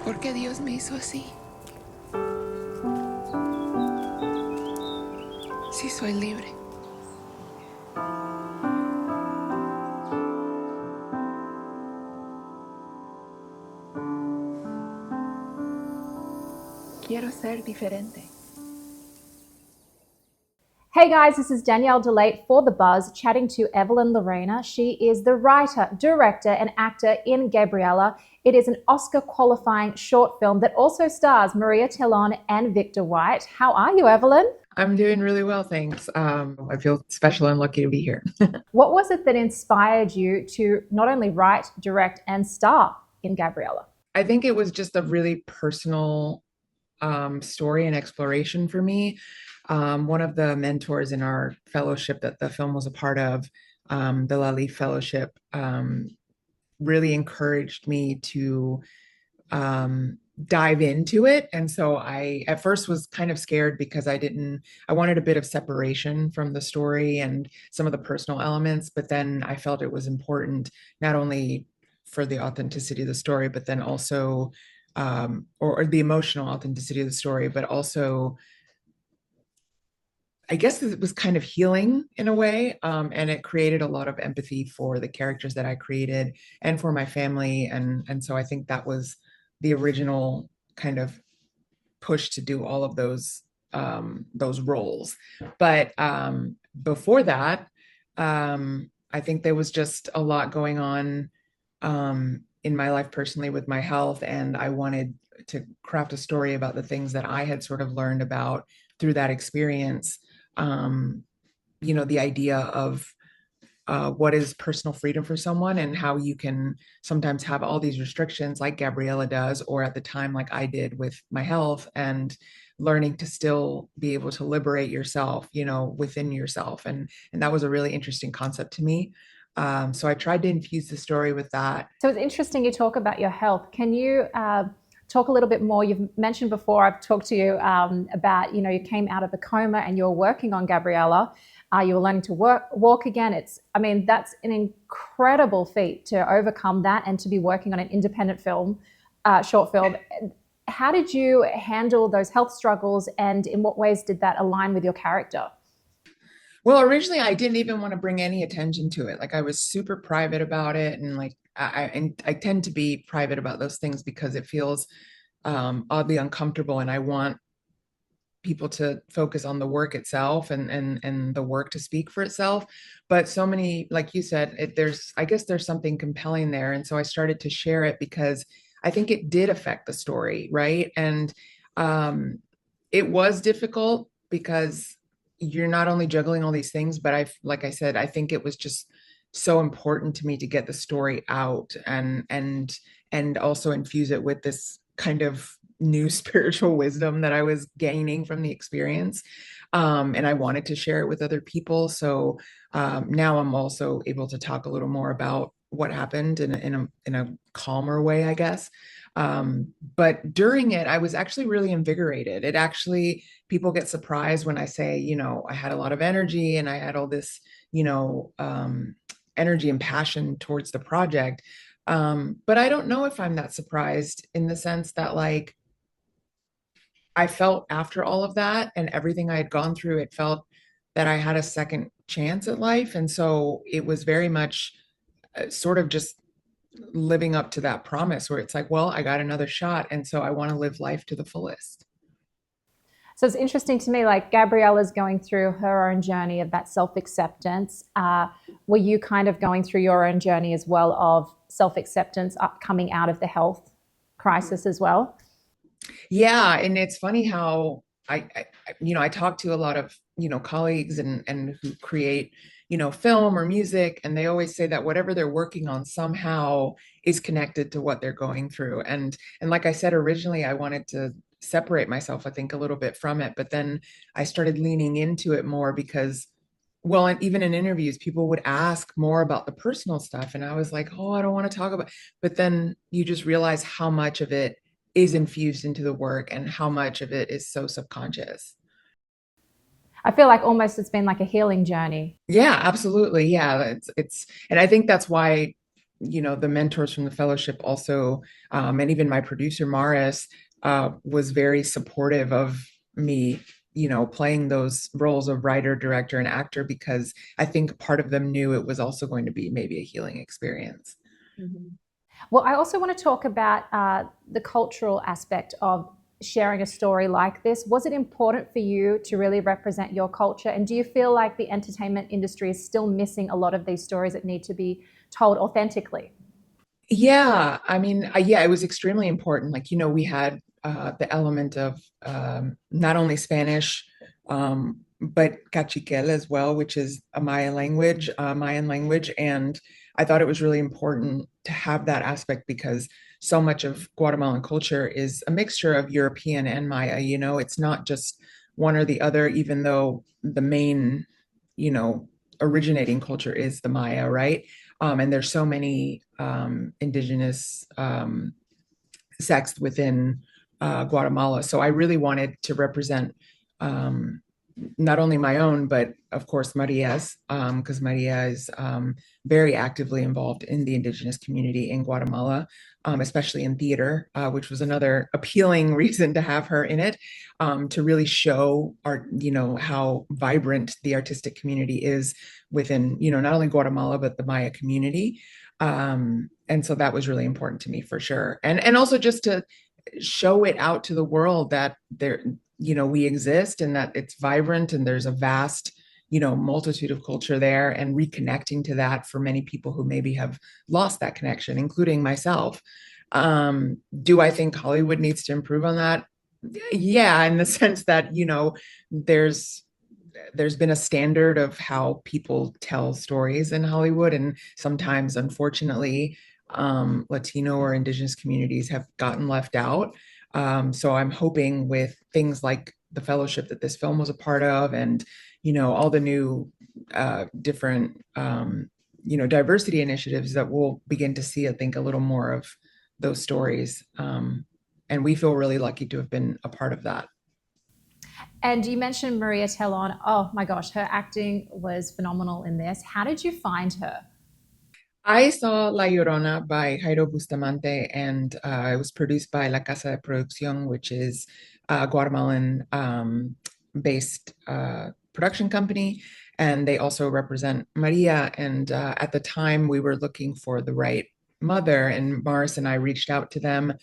Porque Dios me hizo así. Sí soy libre. Quiero ser diferente. Hey guys, this is Danielle DeLate for The Buzz, chatting to Evelyn Lorena. She is the writer, director, and actor in Gabriela. It is an Oscar qualifying short film that also stars Maria Tellon and Victor White. How are you, Evelyn? I'm doing really well, thanks. I feel special and lucky to be here. What was it that inspired you to not only write, direct, and star in Gabriela? I think it was just a really personal story and exploration for me. One of the mentors in our fellowship that the film was a part of, the Lali Fellowship, really encouraged me to dive into it. And so I at first was kind of scared because I wanted a bit of separation from the story and some of the personal elements, but then I felt it was important not only for the authenticity of the story, but then also or the emotional authenticity of the story, but also I guess it was kind of healing in a way, and it created a lot of empathy for the characters that I created and for my family, and so I think that was the original kind of push to do all of those roles. But before that, I think there was just a lot going on in my life personally with my health, and I wanted to craft a story about the things that I had sort of learned about through that experience. Um, the idea of what is personal freedom for someone and how you can sometimes have all these restrictions like Gabriela does, or at the time, like I did with my health, and learning to still be able to liberate yourself, within yourself. And that was a really interesting concept to me. So I tried to infuse the story with that. So it's interesting you talk about your health. Can you talk a little bit more? You've mentioned before, I've talked to you about, you came out of a coma and you're working on Gabriela. You were learning to walk again. That's an incredible feat to overcome that and to be working on an independent film, short film. How did you handle those health struggles, and in what ways did that align with your character? Well, originally I didn't even want to bring any attention to it. Like I was super private about it, and like I tend to be private about those things because it feels oddly uncomfortable, and I want people to focus on the work itself and the work to speak for itself. But so many, like you said, I guess there's something compelling there, and so I started to share it because I think it did affect the story, right? And it was difficult because you're not only juggling all these things, but like I said, I think it was just so important to me to get the story out and also infuse it with this kind of new spiritual wisdom that I was gaining from the experience. And I wanted to share it with other people. So now I'm also able to talk a little more about what happened in a calmer way, I guess. But during it, I was actually really invigorated. People get surprised when I say, I had a lot of energy and I had all this, energy and passion towards the project. But I don't know if I'm that surprised, in the sense that, like, I felt after all of that and everything I had gone through, it felt that I had a second chance at life. And so it was very much sort of just living up to that promise, where it's like, well, I got another shot. And so I want to live life to the fullest. So it's interesting to me, like Gabriela's going through her own journey of that self-acceptance. Were you kind of going through your own journey as well of self-acceptance coming out of the health crisis as well? Yeah. And it's funny how I talk to a lot of, colleagues and who create, film or music, and they always say that whatever they're working on somehow is connected to what they're going through. And like I said, originally I wanted to separate myself, I think, a little bit from it, but then I started leaning into it more because, well, and even in interviews, people would ask more about the personal stuff. And I was like, oh, I don't want to talk about, but then you just realize how much of it is infused into the work and how much of it is so subconscious. I feel like almost it's been like a healing journey. Yeah, absolutely. Yeah, and I think that's why, the mentors from the fellowship also, and even my producer Maris, was very supportive of me, playing those roles of writer, director, and actor, because I think part of them knew it was also going to be maybe a healing experience. Mhm. Well, I also want to talk about the cultural aspect of sharing a story like this. Was it important for you to really represent your culture? And do you feel like the entertainment industry is still missing a lot of these stories that need to be told authentically? Yeah, I mean, yeah, it was extremely important. Like, we had the element of not only Spanish, but Cachiquel as well, which is a Mayan language. And I thought it was really important to have that aspect because so much of Guatemalan culture is a mixture of European and Maya. It's not just one or the other, even though the main, you know, originating culture is the Maya, right? And there's so many indigenous sects within Guatemala. So I really wanted to represent um, not only my own, but of course Maria's, because Maria is very actively involved in the indigenous community in Guatemala, especially in theater, which was another appealing reason to have her in it, to really show art, how vibrant the artistic community is within, not only Guatemala, but the Maya community. And so that was really important to me for sure. And also just to show it out to the world that we exist and that it's vibrant and there's a vast, multitude of culture there, and reconnecting to that for many people who maybe have lost that connection, including myself. Do I think Hollywood needs to improve on that? Yeah, in the sense that, there's there's been a standard of how people tell stories in Hollywood, and sometimes, unfortunately, Latino or Indigenous communities have gotten left out. So I'm hoping with things like the fellowship that this film was a part of, and all the new different diversity initiatives, that we'll begin to see, I think, a little more of those stories. And we feel really lucky to have been a part of that. And you mentioned Maria Telon. Oh my gosh, her acting was phenomenal in this. How did you find her? I saw La Llorona by Jairo Bustamante, and it was produced by La Casa de Producción, which is a Guatemalan based production company. And they also represent Maria. And at the time, we were looking for the right mother, and Morris and I reached out to them,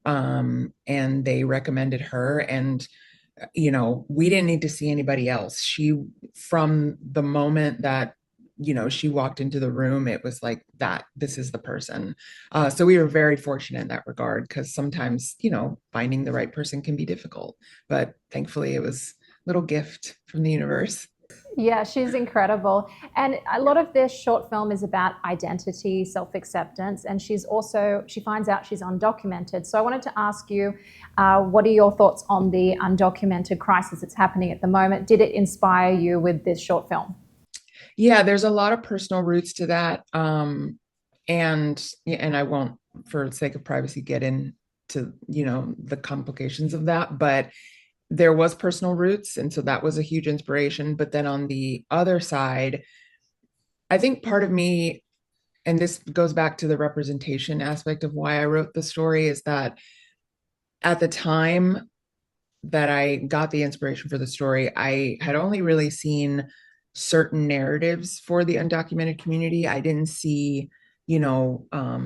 and they recommended her. And we didn't need to see anybody else. From the moment that, she walked into the room, it was like that, this is the person. So we were very fortunate in that regard, because sometimes, finding the right person can be difficult. But thankfully, it was a little gift from the universe. Yeah, she's incredible. And a lot of this short film is about identity, self acceptance, and she finds out she's undocumented. So I wanted to ask you, what are your thoughts on the undocumented crisis that's happening at the moment? Did it inspire you with this short film? Yeah, there's a lot of personal roots to that. And yeah, and I won't, for the sake of privacy, get into, the complications of that, but there was personal roots, and so that was a huge inspiration. But then on the other side, I think part of me, and this goes back to the representation aspect of why I wrote the story, is that at the time that I got the inspiration for the story, I had only really seen certain narratives for the undocumented community. I didn't see, you know, uh,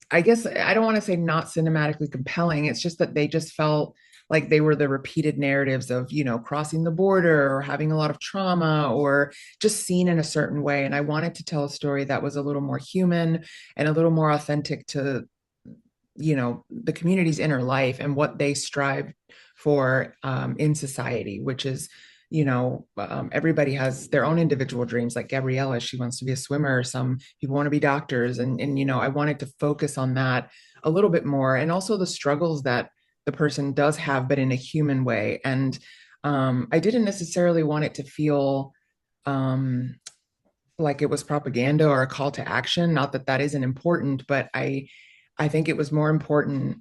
I guess I don't want to say not cinematically compelling. It's just that they just felt like they were the repeated narratives of, crossing the border or having a lot of trauma, or just seen in a certain way. And I wanted to tell a story that was a little more human and a little more authentic to, the community's inner life and what they strive for, in society, which is, everybody has their own individual dreams. Like Gabriela, she wants to be a swimmer. Some people want to be doctors. And I wanted to focus on that a little bit more, and also the struggles that the person does have, but in a human way. And I didn't necessarily want it to feel like it was propaganda or a call to action. Not that that isn't important, but I think it was more important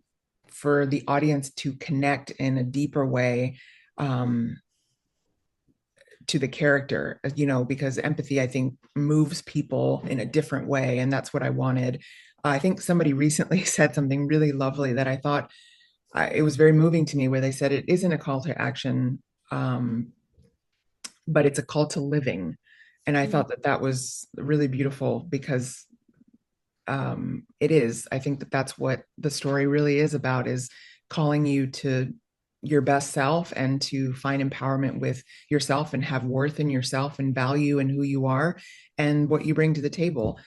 for the audience to connect in a deeper way, um, to the character, because empathy, I think, moves people in a different way. And that's what I wanted. I think somebody recently said something really lovely that I thought it was very moving to me, where they said it isn't a call to action, but it's a call to living. And I thought that that was really beautiful because it is. I think that that's what the story really is about, is calling you to your best self and to find empowerment with yourself and have worth in yourself and value in who you are and what you bring to the table,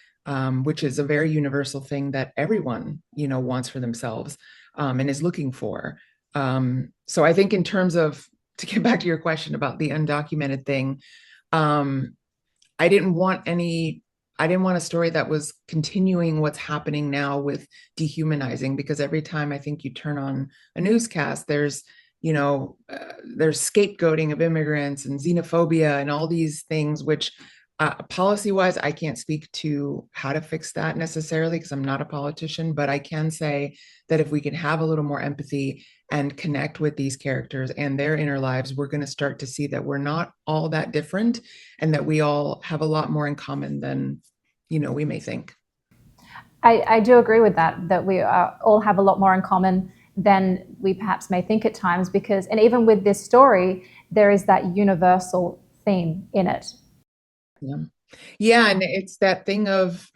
which is a very universal thing that everyone, wants for themselves, and is looking for. So I think in terms of, to get back to your question about the undocumented thing, um, I didn't want a story that was continuing what's happening now with dehumanizing, because every time I think you turn on a newscast, there's scapegoating of immigrants and xenophobia and all these things, which policy wise, I can't speak to how to fix that necessarily because I'm not a politician, but I can say that if we can have a little more empathy and connect with these characters and their inner lives, we're going to start to see that we're not all that different and that we all have a lot more in common than, we may think. I do agree with that we all have a lot more in common than we perhaps may think at times, and even with this story, there is that universal theme in it. Yeah. Yeah. And it's that thing of,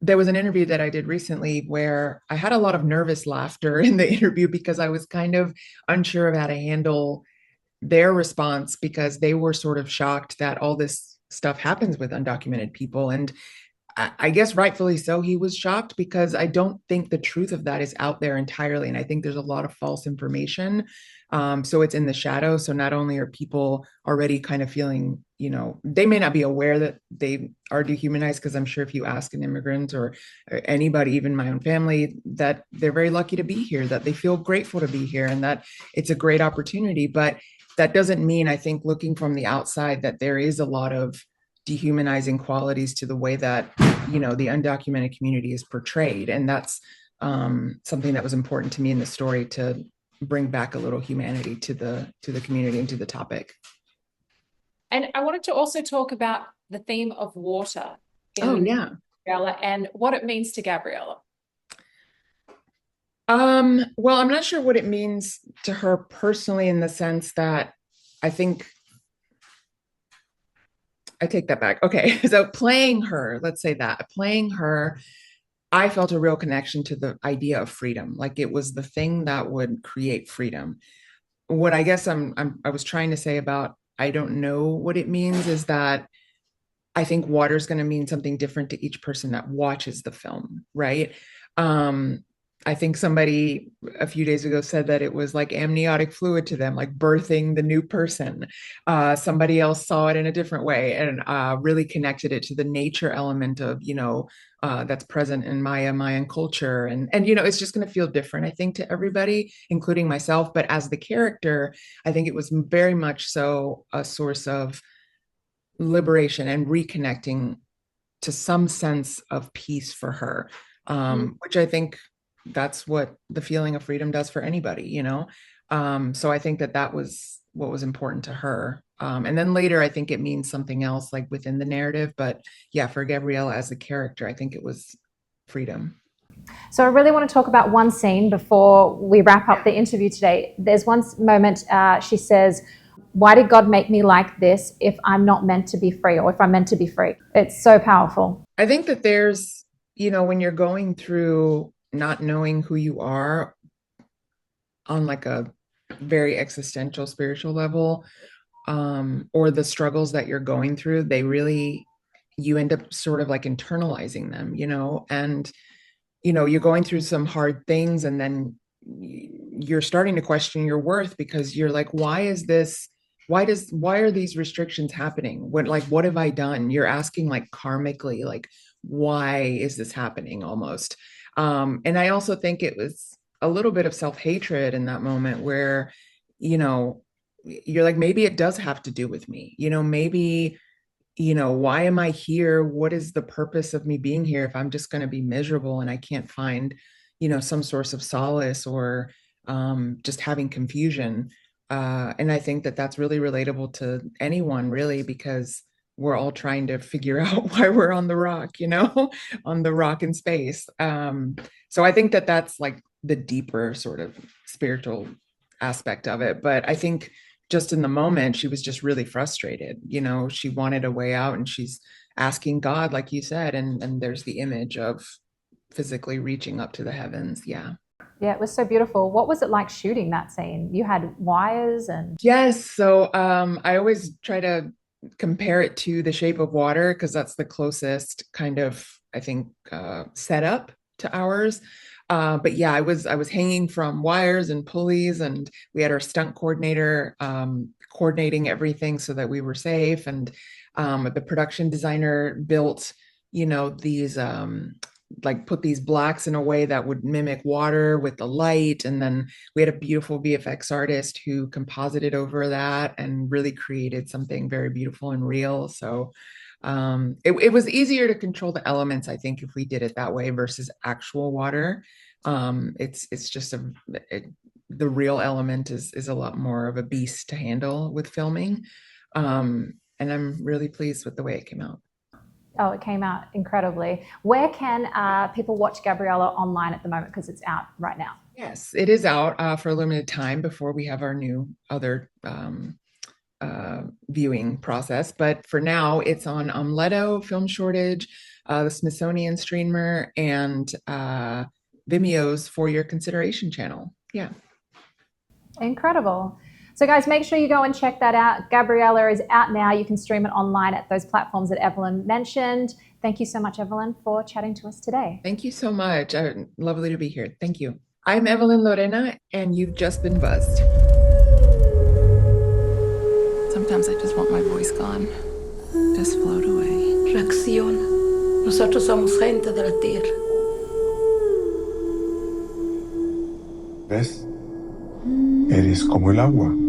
there was an interview that I did recently where I had a lot of nervous laughter in the interview because I was kind of unsure of how to handle their response, because they were sort of shocked that all this stuff happens with undocumented people. And I guess rightfully so, he was shocked, because I don't think the truth of that is out there entirely. And I think there's a lot of false information. So it's in the shadow. So not only are people already kind of feeling, they may not be aware that they are dehumanized, because I'm sure if you ask an immigrant or anybody, even my own family, that they're very lucky to be here, that they feel grateful to be here, and that it's a great opportunity. But that doesn't mean, I think, looking from the outside, that there is a lot of dehumanizing qualities to the way that the undocumented community is portrayed. And that's something that was important to me in the story, to bring back a little humanity to the community and to the topic. And I wanted to also talk about the theme of water in Gabriela and what it means to Gabriela. Well, I'm not sure what it means to her personally, in the sense that I think I take that back. Okay. So playing her, let's say that, I felt a real connection to the idea of freedom. Like it was the thing that would create freedom. What I guess I was trying to say about, I don't know what it means, is that I think water is going to mean something different to each person that watches the film, right? I think somebody a few days ago said that it was like amniotic fluid to them, like birthing the new person. Somebody else saw it in a different way and really connected it to the nature element of, that's present in Mayan culture. And it's just going to feel different, I think, to everybody, including myself. But as the character, I think it was very much so a source of liberation and reconnecting to some sense of peace for her, which I think that's what the feeling of freedom does for anybody, so I think that was what was important to her, and then later I think it means something else, like within the narrative. But yeah, for Gabriela as a character, I think it was freedom. So I really want to talk about one scene before we wrap up the interview today. There's one moment she says, "Why did God make me like this if I'm not meant to be free, or if I'm meant to be free?" It's so powerful. I think that there's, when you're going through not knowing who you are on like a very existential spiritual level, or the struggles that you're going through, you end up sort of like internalizing them, and you're going through some hard things, and then you're starting to question your worth, because you're like, why are these restrictions happening? What have I done? You're asking, like, karmically, like, why is this happening, almost? And I also think it was a little bit of self-hatred in that moment, where, you're like, maybe it does have to do with me, maybe, why am I here? What is the purpose of me being here if I'm just going to be miserable and I can't find, some source of solace, or just having confusion? And I think that that's really relatable to anyone, really, because we're all trying to figure out why we're on the rock, on the rock in space. So I think that that's like the deeper sort of spiritual aspect of it. But I think just in the moment, she was just really frustrated. She wanted a way out, and she's asking God, like you said, and there's the image of physically reaching up to the heavens. Yeah. Yeah, it was so beautiful. What was it like shooting that scene? You had wires and Yes. So I always try to compare it to The Shape of Water because that's the closest kind of, I think, setup to ours. But yeah, I was hanging from wires and pulleys, and we had our stunt coordinator coordinating everything so that we were safe. And the production designer built, these like put these blacks in a way that would mimic water with the light. And then we had a beautiful VFX artist who composited over that and really created something very beautiful and real. So it was easier to control the elements, I think, if we did it that way versus actual water. It's just the real element is a lot more of a beast to handle with filming. And I'm really pleased with the way it came out. oh, it came out incredibly. Where can people watch Gabriela online at the moment? Because it's out right now. Yes, it is out for a limited time before we have our new other viewing process. But for now, it's on Leto, Film Shortage, the Smithsonian Streamer, and Vimeo's For Your Consideration channel. Yeah. Incredible. So guys, make sure you go and check that out. Gabriela is out now. You can stream it online at those platforms that Evelyn mentioned. Thank you so much, Evelyn, for chatting to us today. Thank you so much. Lovely to be here. Thank you. I'm Evelyn Lorena, and you've just been buzzed. Sometimes I just want my voice gone. Just float away. Reacción. Nosotros somos gente de la tierra. ¿Ves? Eres como el agua.